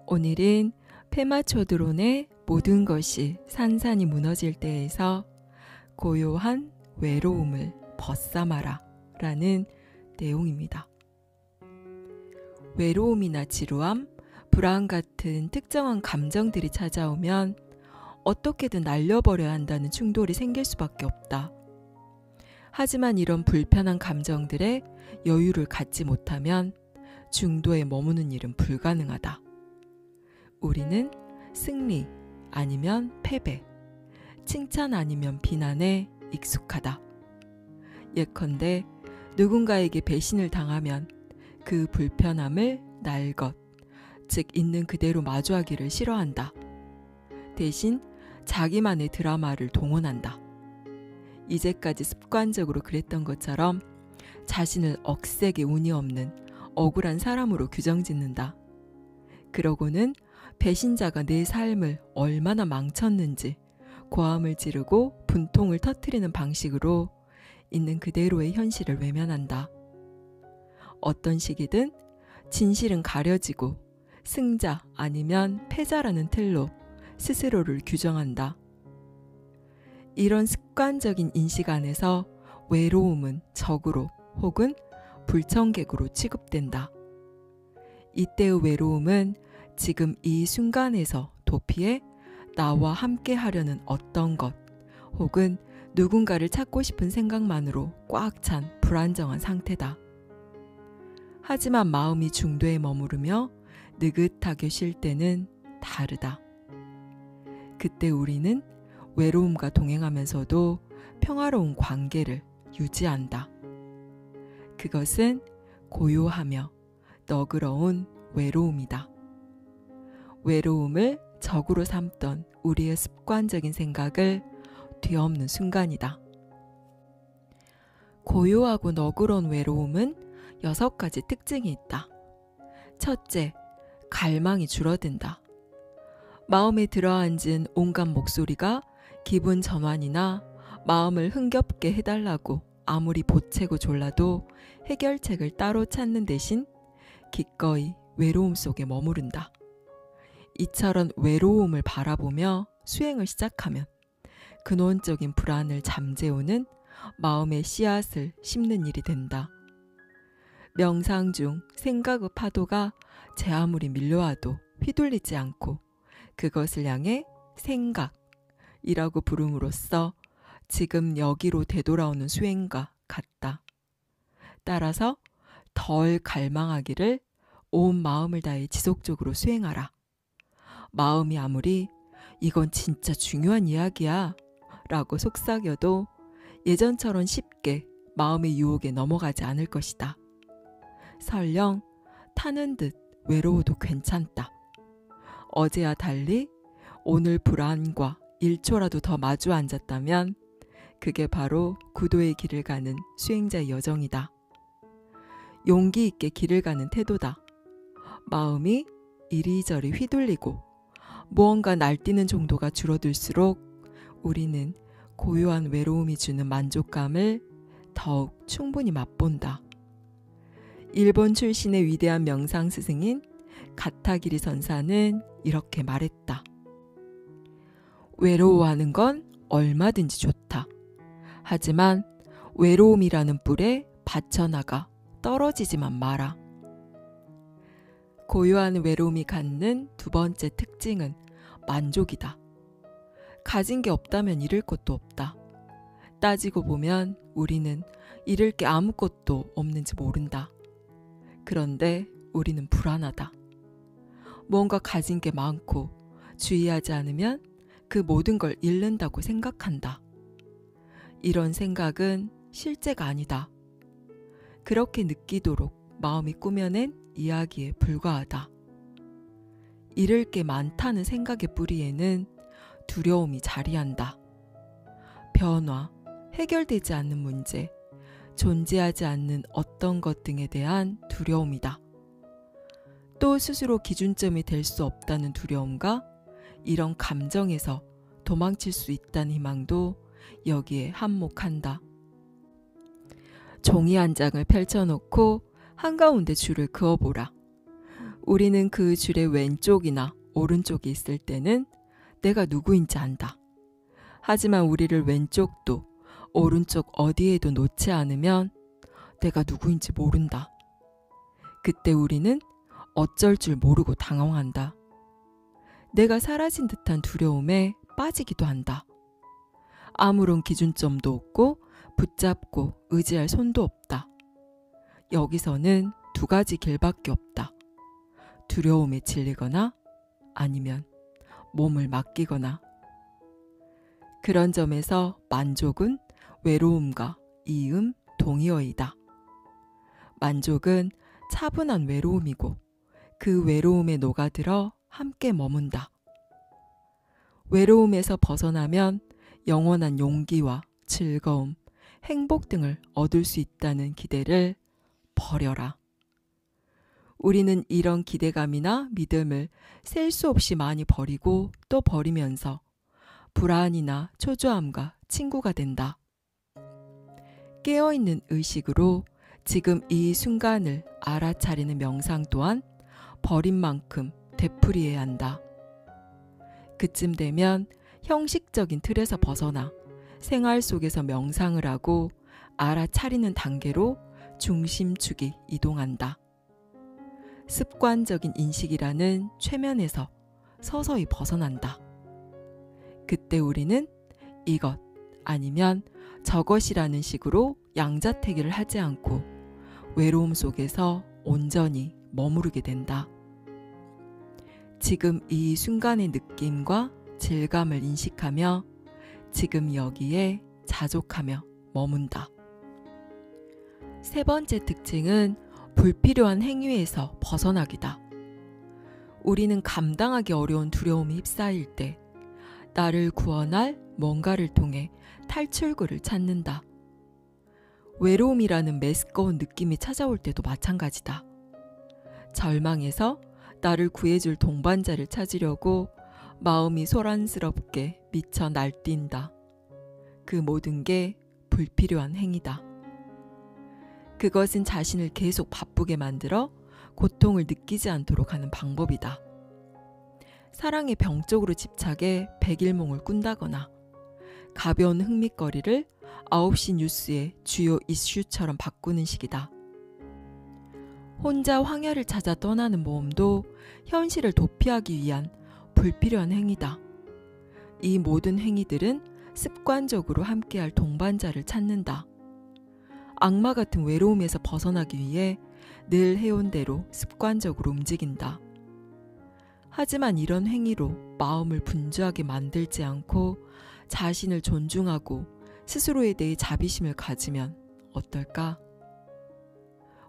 오늘은 페마초드론의 모든 것이 산산이 무너질 때에서 고요한 외로움을 벗삼아라 라는 내용입니다. 외로움이나 지루함, 불안 같은 특정한 감정들이 찾아오면 어떻게든 날려버려야 한다는 충돌이 생길 수밖에 없다. 하지만 이런 불편한 감정들에 여유를 갖지 못하면 중도에 머무는 일은 불가능하다. 우리는 승리 아니면 패배, 칭찬 아니면 비난에 익숙하다. 예컨대 누군가에게 배신을 당하면 그 불편함을 날 것, 즉 있는 그대로 마주하기를 싫어한다. 대신 자기만의 드라마를 동원한다. 이제까지 습관적으로 그랬던 것처럼 자신을 억세게 운이 없는 억울한 사람으로 규정짓는다. 그러고는 배신자가 내 삶을 얼마나 망쳤는지 고함을 지르고 분통을 터뜨리는 방식으로 있는 그대로의 현실을 외면한다. 어떤 식이든 진실은 가려지고 승자 아니면 패자라는 틀로 스스로를 규정한다. 이런 습관적인 인식 안에서 외로움은 적으로 혹은 불청객으로 취급된다. 이때의 외로움은 지금 이 순간에서 도피해 나와 함께 하려는 어떤 것 혹은 누군가를 찾고 싶은 생각만으로 꽉 찬 불안정한 상태다. 하지만 마음이 중도에 머무르며 느긋하게 쉴 때는 다르다. 그때 우리는 외로움과 동행하면서도 평화로운 관계를 유지한다. 그것은 고요하며 너그러운 외로움이다. 외로움을 적으로 삼던 우리의 습관적인 생각을 뒤엎는 순간이다. 고요하고 너그러운 외로움은 6가지 특징이 있다. 첫째, 갈망이 줄어든다. 마음에 들어앉은 온갖 목소리가 기분 전환이나 마음을 흥겹게 해달라고 아무리 보채고 졸라도 해결책을 따로 찾는 대신 기꺼이 외로움 속에 머무른다. 이처럼 외로움을 바라보며 수행을 시작하면 근원적인 불안을 잠재우는 마음의 씨앗을 심는 일이 된다. 명상 중 생각의 파도가 제 아무리 밀려와도 휘둘리지 않고 그것을 향해 생각이라고 부름으로써 지금 여기로 되돌아오는 수행과 같다. 따라서 덜 갈망하기를 온 마음을 다해 지속적으로 수행하라. 마음이 아무리 이건 진짜 중요한 이야기야 라고 속삭여도 예전처럼 쉽게 마음의 유혹에 넘어가지 않을 것이다. 설령 타는 듯 외로워도 괜찮다. 어제와 달리 오늘 불안과 1초라도 더 마주 앉았다면 그게 바로 구도의 길을 가는 수행자의 여정이다. 용기 있게 길을 가는 태도다. 마음이 이리저리 휘둘리고 무언가 날뛰는 정도가 줄어들수록 우리는 고요한 외로움이 주는 만족감을 더욱 충분히 맛본다. 일본 출신의 위대한 명상 스승인 가타기리 선사는 이렇게 말했다. 외로워하는 건 얼마든지 좋다. 하지만 외로움이라는 뿔에 받쳐나가 떨어지지만 마라. 고요한 외로움이 갖는 두 번째 특징은 만족이다. 가진 게 없다면 잃을 것도 없다. 따지고 보면 우리는 잃을 게 아무것도 없는지 모른다. 그런데 우리는 불안하다. 뭔가 가진 게 많고 주의하지 않으면 그 모든 걸 잃는다고 생각한다. 이런 생각은 실제가 아니다. 그렇게 느끼도록 마음이 꾸며낸 이야기에 불과하다. 잃을 게 많다는 생각의 뿌리에는 두려움이 자리한다. 변화, 해결되지 않는 문제, 존재하지 않는 어떤 것 등에 대한 두려움이다. 또 스스로 기준점이 될 수 없다는 두려움과 이런 감정에서 도망칠 수 있다는 희망도 여기에 한몫한다. 종이 한 장을 펼쳐놓고 한가운데 줄을 그어보라. 우리는 그 줄의 왼쪽이나 오른쪽에 있을 때는 내가 누구인지 안다. 하지만 우리를 왼쪽도 오른쪽 어디에도 놓지 않으면 내가 누구인지 모른다. 그때 우리는 어쩔 줄 모르고 당황한다. 내가 사라진 듯한 두려움에 빠지기도 한다. 아무런 기준점도 없고 붙잡고 의지할 손도 없다. 여기서는 두 가지 길밖에 없다. 두려움에 질리거나 아니면 몸을 맡기거나. 그런 점에서 만족은 외로움과 이음 동의어이다. 만족은 차분한 외로움이고 그 외로움에 녹아들어 함께 머문다. 외로움에서 벗어나면 영원한 용기와 즐거움, 행복 등을 얻을 수 있다는 기대를 버려라. 우리는 이런 기대감이나 믿음을 셀 수 없이 많이 버리고 또 버리면서 불안이나 초조함과 친구가 된다. 깨어있는 의식으로 지금 이 순간을 알아차리는 명상 또한 버린 만큼 되풀이해야 한다. 그쯤 되면 형식적인 틀에서 벗어나 생활 속에서 명상을 하고 알아차리는 단계로 중심축이 이동한다. 습관적인 인식이라는 최면에서 서서히 벗어난다. 그때 우리는 이것 아니면 저것이라는 식으로 양자택일을 하지 않고 외로움 속에서 온전히 머무르게 된다. 지금 이 순간의 느낌과 질감을 인식하며 지금 여기에 자족하며 머문다. 세 번째 특징은 불필요한 행위에서 벗어나기다. 우리는 감당하기 어려운 두려움이 휩싸일 때 나를 구원할 뭔가를 통해 탈출구를 찾는다. 외로움이라는 메스꺼운 느낌이 찾아올 때도 마찬가지다. 절망에서 나를 구해줄 동반자를 찾으려고 마음이 소란스럽게 미쳐 날뛴다. 그 모든 게 불필요한 행위다. 그것은 자신을 계속 바쁘게 만들어 고통을 느끼지 않도록 하는 방법이다. 사랑의 병적으로 집착해 백일몽을 꾼다거나 가벼운 흥미거리를 9시 뉴스의 주요 이슈처럼 바꾸는 식이다. 혼자 황야를 찾아 떠나는 모험도 현실을 도피하기 위한 불필요한 행위다. 이 모든 행위들은 습관적으로 함께할 동반자를 찾는다. 악마 같은 외로움에서 벗어나기 위해 늘 해온 대로 습관적으로 움직인다. 하지만 이런 행위로 마음을 분주하게 만들지 않고 자신을 존중하고 스스로에 대해 자비심을 가지면 어떨까?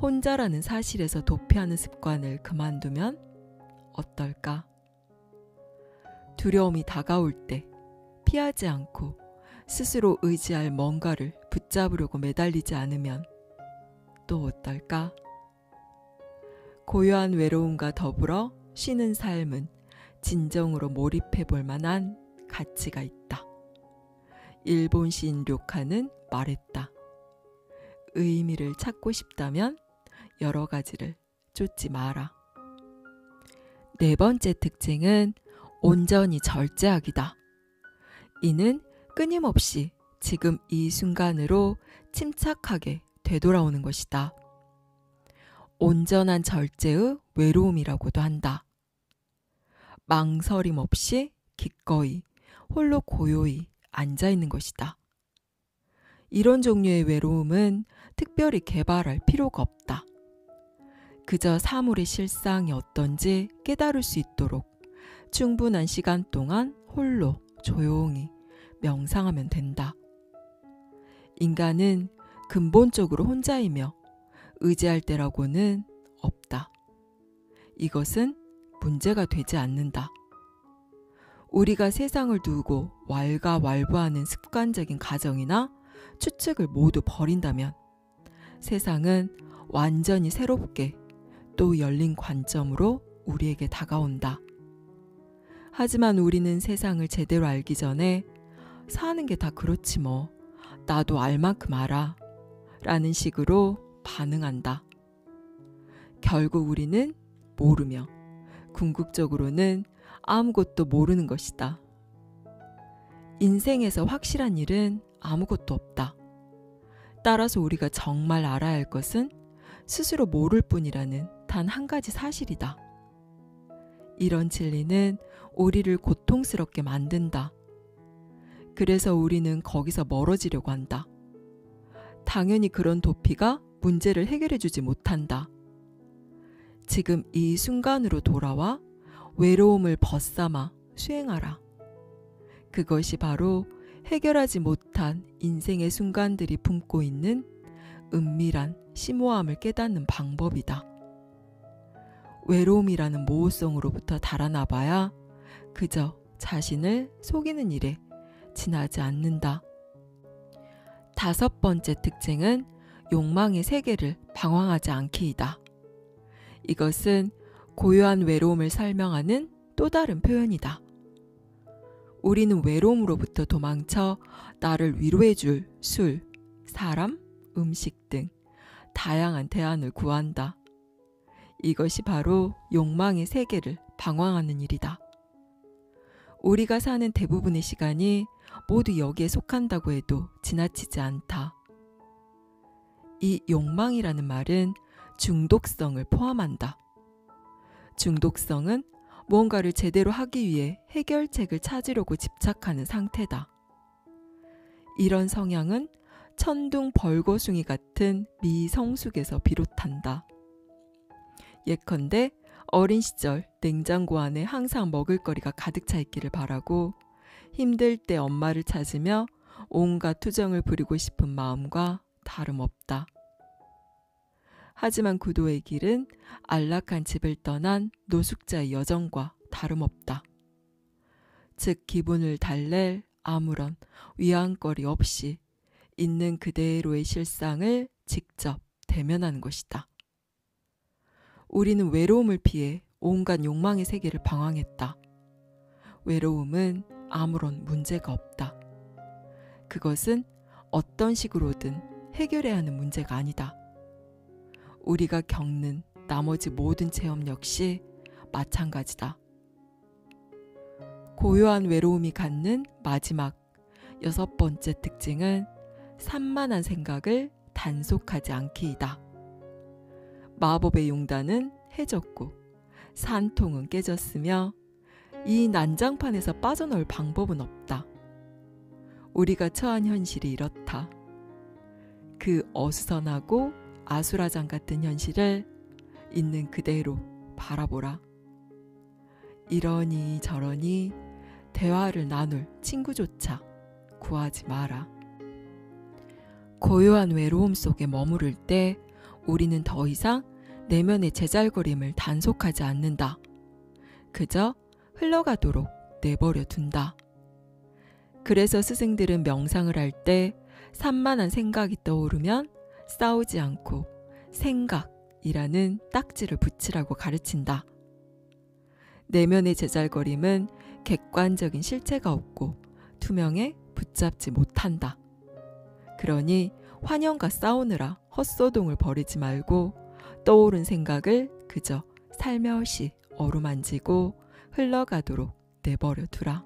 혼자라는 사실에서 도피하는 습관을 그만두면 어떨까? 두려움이 다가올 때 피하지 않고 스스로 의지할 뭔가를 붙잡으려고 매달리지 않으면 또 어떨까? 고요한 외로움과 더불어 쉬는 삶은 진정으로 몰입해 볼 만한 가치가 있다. 일본 시인 료카는 말했다. 의미를 찾고 싶다면 여러 가지를 쫓지 마라. 네 번째 특징은 온전히 절제하기다. 이는 끊임없이 지금 이 순간으로 침착하게 되돌아오는 것이다. 온전한 절제의 외로움이라고도 한다. 망설임 없이 기꺼이 홀로 고요히 앉아있는 것이다. 이런 종류의 외로움은 특별히 개발할 필요가 없다. 그저 사물의 실상이 어떤지 깨달을 수 있도록 충분한 시간 동안 홀로 조용히 명상하면 된다. 인간은 근본적으로 혼자이며 의지할 때라고는 없다. 이것은 문제가 되지 않는다. 우리가 세상을 두고 왈가왈부하는 습관적인 가정이나 추측을 모두 버린다면 세상은 완전히 새롭게 또 열린 관점으로 우리에게 다가온다. 하지만 우리는 세상을 제대로 알기 전에 사는 게 다 그렇지 뭐, 나도 알 만큼 알아 라는 식으로 반응한다. 결국 우리는 모르며 궁극적으로는 아무것도 모르는 것이다. 인생에서 확실한 일은 아무것도 없다. 따라서 우리가 정말 알아야 할 것은 스스로 모를 뿐이라는 단 한 가지 사실이다. 이런 진리는 우리를 고통스럽게 만든다. 그래서 우리는 거기서 멀어지려고 한다. 당연히 그런 도피가 문제를 해결해 주지 못한다. 지금 이 순간으로 돌아와 외로움을 벗삼아 수행하라. 그것이 바로 해결하지 못한 인생의 순간들이 품고 있는 은밀한 심오함을 깨닫는 방법이다. 외로움이라는 모호성으로부터 달아나봐야 그저 자신을 속이는 일에 지나지 않는다. 5번째 특징은 욕망의 세계를 방황하지 않기이다. 이것은 고요한 외로움을 설명하는 또 다른 표현이다. 우리는 외로움으로부터 도망쳐 나를 위로해줄 술, 사람, 음식 등 다양한 대안을 구한다. 이것이 바로 욕망의 세계를 방황하는 일이다. 우리가 사는 대부분의 시간이 모두 여기에 속한다고 해도 지나치지 않다. 이 욕망이라는 말은 중독성을 포함한다. 중독성은 무언가를 제대로 하기 위해 해결책을 찾으려고 집착하는 상태다. 이런 성향은 천둥 벌거숭이 같은 미성숙에서 비롯한다. 예컨대 어린 시절 냉장고 안에 항상 먹을거리가 가득 차 있기를 바라고 힘들 때 엄마를 찾으며 온갖 투정을 부리고 싶은 마음과 다름없다. 하지만 구도의 길은 안락한 집을 떠난 노숙자의 여정과 다름없다. 즉 기분을 달랠 아무런 위안거리 없이 있는 그대로의 실상을 직접 대면하는 것이다. 우리는 외로움을 피해 온갖 욕망의 세계를 방황했다. 외로움은 아무런 문제가 없다. 그것은 어떤 식으로든 해결해야 하는 문제가 아니다. 우리가 겪는 나머지 모든 체험 역시 마찬가지다. 고요한 외로움이 갖는 마지막 6번째 특징은 산만한 생각을 단속하지 않기이다. 마법의 용단은 해졌고 산통은 깨졌으며 이 난장판에서 빠져나올 방법은 없다. 우리가 처한 현실이 이렇다. 그 어수선하고 아수라장 같은 현실을 있는 그대로 바라보라. 이러니 저러니 대화를 나눌 친구조차 구하지 마라. 고요한 외로움 속에 머무를 때 우리는 더 이상 내면의 제잘거림을 단속하지 않는다. 그저 흘러가도록 내버려 둔다. 그래서 스승들은 명상을 할 때 산만한 생각이 떠오르면 싸우지 않고 생각이라는 딱지를 붙이라고 가르친다. 내면의 제잘거림은 객관적인 실체가 없고 투명해 붙잡지 못한다. 그러니 환영과 싸우느라 헛소동을 벌이지 말고 떠오른 생각을 그저 살며시 어루만지고 흘러가도록 내버려 두라.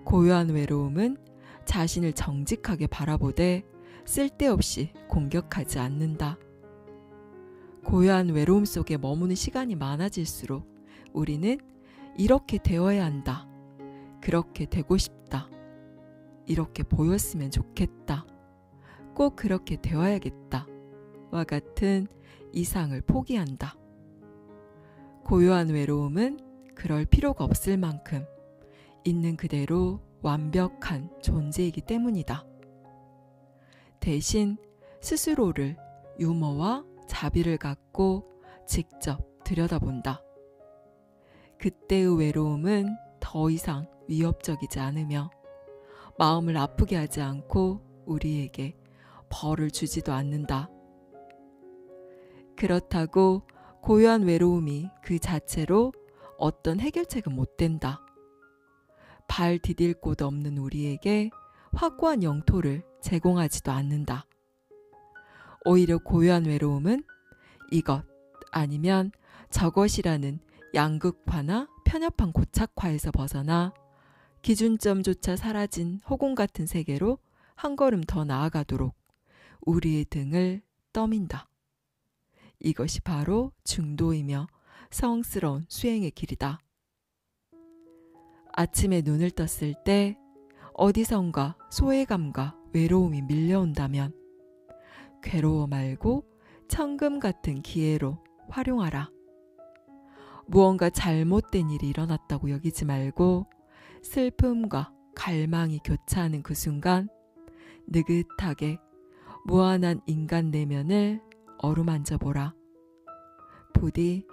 고요한 외로움은 자신을 정직하게 바라보되 쓸데없이 공격하지 않는다. 고요한 외로움 속에 머무는 시간이 많아질수록 우리는 이렇게 되어야 한다. 그렇게 되고 싶다. 이렇게 보였으면 좋겠다. 꼭 그렇게 되어야겠다. 와 같은 이상을 포기한다. 고요한 외로움은 그럴 필요가 없을 만큼 있는 그대로 완벽한 존재이기 때문이다. 대신 스스로를 유머와 자비를 갖고 직접 들여다본다. 그때의 외로움은 더 이상 위협적이지 않으며 마음을 아프게 하지 않고 우리에게 벌을 주지도 않는다. 그렇다고 고요한 외로움이 그 자체로 어떤 해결책은 못 된다. 발 디딜 곳 없는 우리에게 확고한 영토를 제공하지도 않는다. 오히려 고요한 외로움은 이것 아니면 저것이라는 양극화나 편협한 고착화에서 벗어나 기준점조차 사라진 허공 같은 세계로 한 걸음 더 나아가도록 우리의 등을 떠민다. 이것이 바로 중도이며 성스러운 수행의 길이다. 아침에 눈을 떴을 때 어디선가 소외감과 외로움이 밀려온다면 괴로워 말고 천금 같은 기회로 활용하라. 무언가 잘못된 일이 일어났다고 여기지 말고 슬픔과 갈망이 교차하는 그 순간 느긋하게 무한한 인간 내면을 어루만져 보라. 부디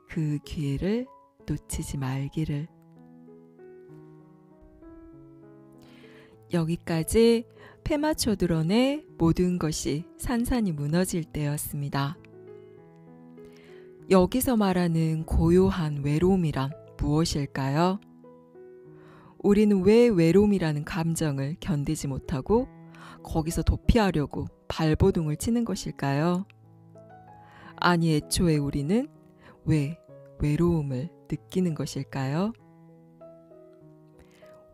그 기회를 놓치지 말기를. 여기까지 페마초드론의 모든 것이 산산이 무너질 때였습니다. 여기서 말하는 고요한 외로움이란 무엇일까요? 우리는 왜 외로움이라는 감정을 견디지 못하고 거기서 도피하려고 발버둥을 치는 것일까요? 아니, 애초에 우리는 왜 외로움을 느끼는 것일까요?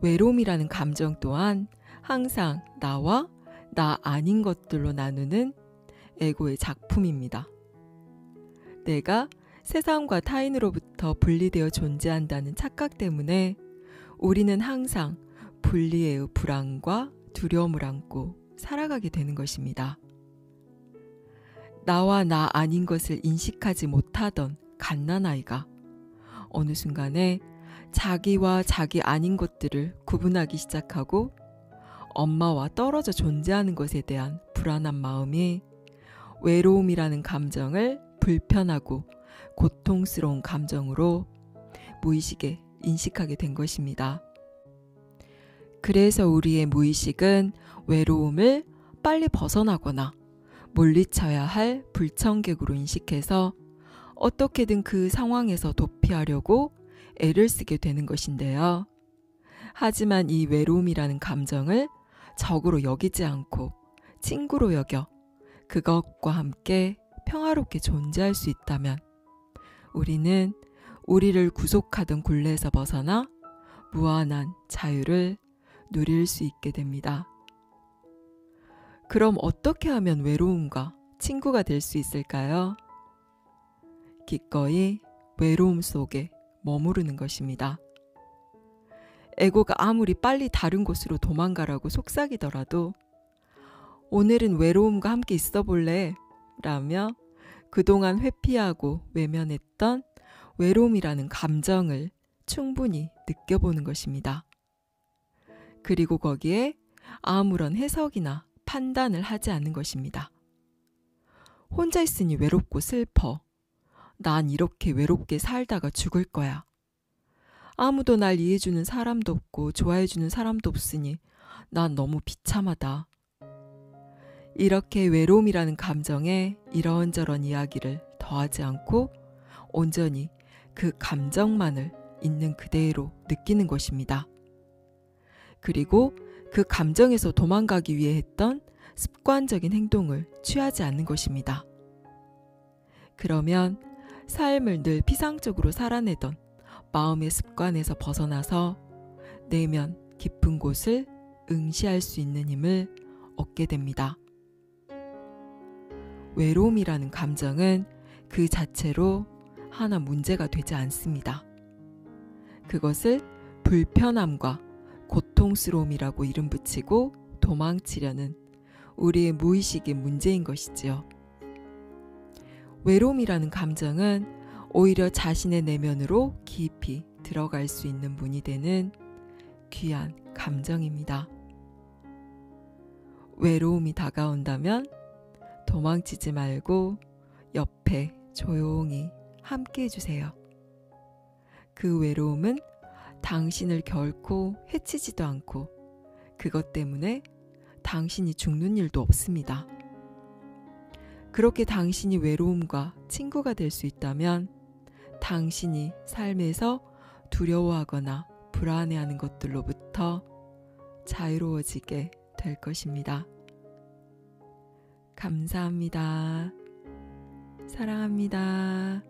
외로움이라는 감정 또한 항상 나와 나 아닌 것들로 나누는 에고의 작품입니다. 내가 세상과 타인으로부터 분리되어 존재한다는 착각 때문에 우리는 항상 분리의 불안과 두려움을 안고 살아가게 되는 것입니다. 나와 나 아닌 것을 인식하지 못하던 갓난아이가 어느 순간에 자기와 자기 아닌 것들을 구분하기 시작하고 엄마와 떨어져 존재하는 것에 대한 불안한 마음이 외로움이라는 감정을 불편하고 고통스러운 감정으로 무의식에 인식하게 된 것입니다. 그래서 우리의 무의식은 외로움을 빨리 벗어나거나 물리쳐야 할 불청객으로 인식해서 어떻게든 그 상황에서 도피하려고 애를 쓰게 되는 것인데요. 하지만 이 외로움이라는 감정을 적으로 여기지 않고 친구로 여겨 그것과 함께 평화롭게 존재할 수 있다면 우리는 우리를 구속하던 굴레에서 벗어나 무한한 자유를 누릴 수 있게 됩니다. 그럼 어떻게 하면 외로움과 친구가 될 수 있을까요? 기꺼이 외로움 속에 머무르는 것입니다. 에고가 아무리 빨리 다른 곳으로 도망가라고 속삭이더라도 오늘은 외로움과 함께 있어 볼래? 라며 그동안 회피하고 외면했던 외로움이라는 감정을 충분히 느껴보는 것입니다. 그리고 거기에 아무런 해석이나 판단을 하지 않는 것입니다. 혼자 있으니 외롭고 슬퍼. 난 이렇게 외롭게 살다가 죽을 거야. 아무도 날 이해해주는 사람도 없고 좋아해주는 사람도 없으니 난 너무 비참하다. 이렇게 외로움이라는 감정에 이런저런 이야기를 더하지 않고 온전히 그 감정만을 있는 그대로 느끼는 것입니다. 그리고 그 감정에서 도망가기 위해 했던 습관적인 행동을 취하지 않는 것입니다. 그러면 삶을 늘 피상적으로 살아내던 마음의 습관에서 벗어나서 내면 깊은 곳을 응시할 수 있는 힘을 얻게 됩니다. 외로움이라는 감정은 그 자체로 하나 문제가 되지 않습니다. 그것을 불편함과 고통스러움이라고 이름 붙이고 도망치려는 우리의 무의식의 문제인 것이지요. 외로움이라는 감정은 오히려 자신의 내면으로 깊이 들어갈 수 있는 문이 되는 귀한 감정입니다. 외로움이 다가온다면 도망치지 말고 옆에 조용히 함께 해주세요. 그 외로움은 당신을 결코 해치지도 않고 그것 때문에 당신이 죽는 일도 없습니다. 그렇게 당신이 외로움과 친구가 될 수 있다면 당신이 삶에서 두려워하거나 불안해하는 것들로부터 자유로워지게 될 것입니다. 감사합니다. 사랑합니다.